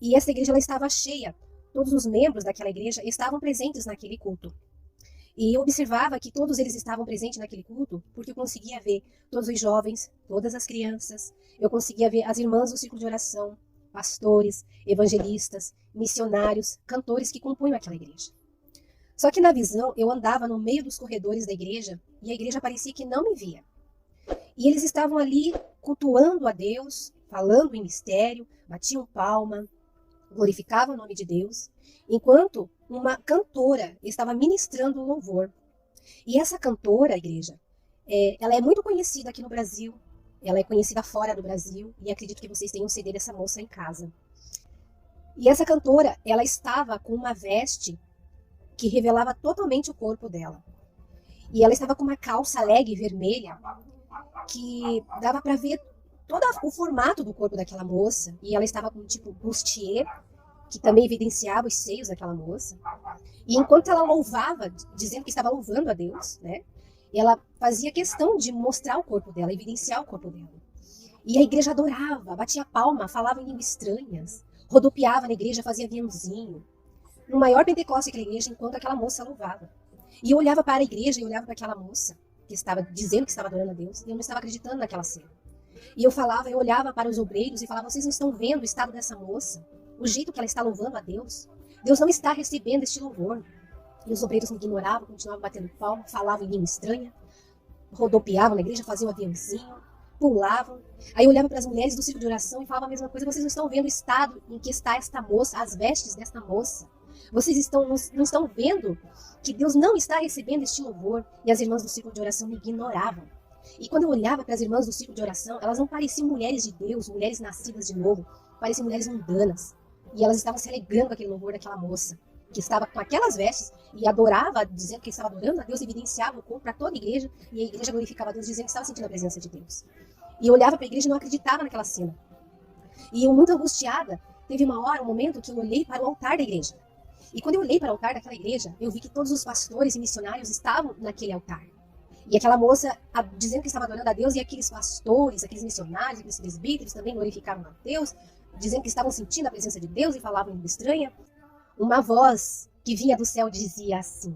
E essa igreja ela estava cheia. Todos os membros daquela igreja estavam presentes naquele culto. E eu observava que todos eles estavam presentes naquele culto, porque eu conseguia ver todos os jovens, todas as crianças, eu conseguia ver as irmãs do círculo de oração, pastores, evangelistas, missionários, cantores que compunham aquela igreja. Só que na visão, eu andava no meio dos corredores da igreja, e a igreja parecia que não me via. E eles estavam ali cultuando a Deus, falando em mistério, batiam palma, glorificavam o nome de Deus, enquanto uma cantora estava ministrando o louvor. E essa cantora, igreja, ela é muito conhecida aqui no Brasil, ela é conhecida fora do Brasil, e acredito que vocês tenham CD dessa moça em casa. E essa cantora, ela estava com uma veste que revelava totalmente o corpo dela. E ela estava com uma calça leg vermelha, que dava para ver todo o formato do corpo daquela moça, e ela estava com tipo bustier, que também evidenciava os seios daquela moça. E enquanto ela louvava, dizendo que estava louvando a Deus, né, ela fazia questão de mostrar o corpo dela, evidenciar o corpo dela. E a igreja adorava, batia palma, falava em línguas estranhas, rodopiava na igreja, fazia aviãozinho. No maior Pentecoste daquela igreja, enquanto aquela moça louvava. E eu olhava para a igreja e olhava para aquela moça, que estava dizendo que estava adorando a Deus, e eu não estava acreditando naquela cena. E eu olhava para os obreiros e falava, vocês não estão vendo o estado dessa moça? O jeito que ela está louvando a Deus? Deus não está recebendo este louvor. E os obreiros me ignoravam, continuavam batendo palma, falavam em língua estranha, rodopiavam na igreja, faziam um aviãozinho, pulavam. Aí eu olhava para as mulheres do círculo de oração e falava a mesma coisa, vocês não estão vendo o estado em que está esta moça, as vestes desta moça? Vocês não estão vendo que Deus não está recebendo este louvor? E as irmãs do círculo de oração me ignoravam. E quando eu olhava para as irmãs do círculo de oração, elas não pareciam mulheres de Deus, mulheres nascidas de novo, pareciam mulheres mundanas. E elas estavam se alegrando com aquele louvor daquela moça, que estava com aquelas vestes e adorava, dizendo que estava adorando a Deus, evidenciava o corpo para toda a igreja, e a igreja glorificava a Deus, dizendo que estava sentindo a presença de Deus. E eu olhava para a igreja e não acreditava naquela cena. E eu, muito angustiada, teve uma hora, um momento, que eu olhei para o altar da igreja. E quando eu olhei para o altar daquela igreja, eu vi que todos os pastores e missionários estavam naquele altar. E aquela moça dizendo que estava adorando a Deus, e aqueles pastores, aqueles missionários, aqueles presbíteros também glorificavam a Deus, dizendo que estavam sentindo a presença de Deus e falavam em língua estranha. Uma voz que vinha do céu dizia assim,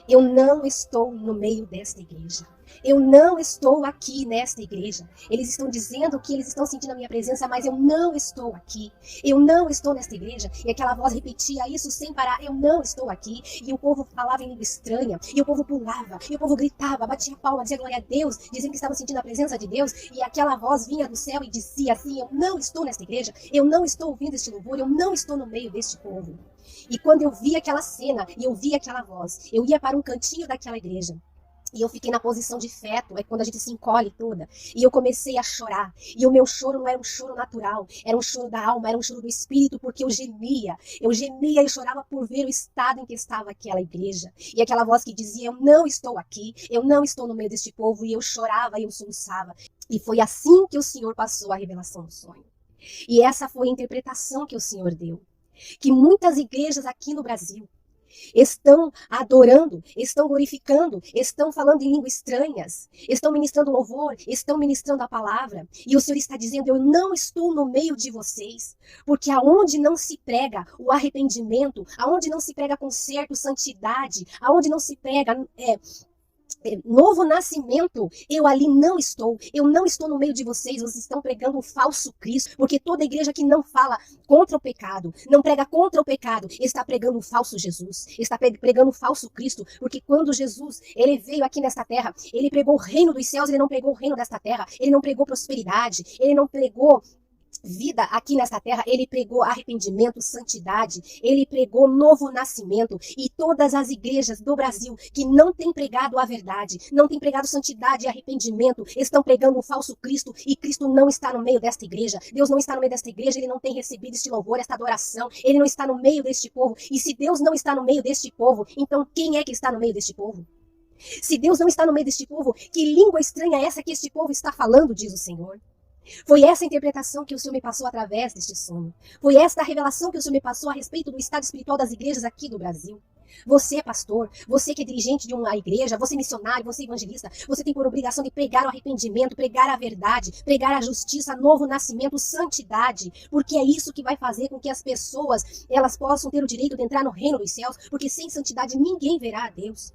eu não estou no meio desta igreja. Eu não estou aqui nesta igreja. Eles estão dizendo que eles estão sentindo a minha presença, mas eu não estou aqui. Eu não estou nesta igreja. E aquela voz repetia isso sem parar. Eu não estou aqui. E o povo falava em língua estranha. E o povo pulava. E o povo gritava, batia palma, dizia glória a Deus, dizendo que estavam sentindo a presença de Deus. E aquela voz vinha do céu e dizia assim, eu não estou nesta igreja. Eu não estou ouvindo este louvor. Eu não estou no meio deste povo. E quando eu vi aquela cena e eu vi aquela voz, eu ia para um cantinho daquela igreja. E eu fiquei na posição de feto, é quando a gente se encolhe toda. E eu comecei a chorar. E o meu choro não era um choro natural, era um choro da alma, era um choro do espírito, porque eu gemia. Eu gemia e chorava por ver o estado em que estava aquela igreja. E aquela voz que dizia, eu não estou aqui, eu não estou no meio deste povo. E eu chorava e eu soluçava. E foi assim que o Senhor passou a revelação do sonho. E essa foi a interpretação que o Senhor deu. Que muitas igrejas aqui no Brasil estão adorando, estão glorificando, estão falando em línguas estranhas, estão ministrando louvor, estão ministrando a palavra, e o Senhor está dizendo, eu não estou no meio de vocês, porque aonde não se prega o arrependimento, aonde não se prega conserto, santidade, aonde não se prega novo nascimento, eu ali não estou, eu não estou no meio de vocês, vocês estão pregando um falso Cristo, porque toda igreja que não fala contra o pecado, não prega contra o pecado, está pregando um falso Jesus, está pregando um falso Cristo, porque quando Jesus, ele veio aqui nesta terra, ele pregou o reino dos céus, ele não pregou o reino desta terra, ele não pregou prosperidade, ele não pregou vida aqui nesta terra, ele pregou arrependimento, santidade, ele pregou novo nascimento, e todas as igrejas do Brasil que não têm pregado a verdade, não têm pregado santidade e arrependimento, estão pregando um falso Cristo, e Cristo não está no meio desta igreja, Deus não está no meio desta igreja, ele não tem recebido este louvor, esta adoração, ele não está no meio deste povo, e se Deus não está no meio deste povo, então quem é que está no meio deste povo? Se Deus não está no meio deste povo, que língua estranha é essa que este povo está falando, diz o Senhor. Foi essa a interpretação que o Senhor me passou através deste sonho. Foi esta a revelação que o Senhor me passou a respeito do estado espiritual das igrejas aqui do Brasil. Você é pastor, você que é dirigente de uma igreja, você é missionário, você é evangelista, você tem por obrigação de pregar o arrependimento, pregar a verdade, pregar a justiça, novo nascimento, santidade, porque é isso que vai fazer com que as pessoas, elas possam ter o direito de entrar no reino dos céus, porque sem santidade ninguém verá a Deus.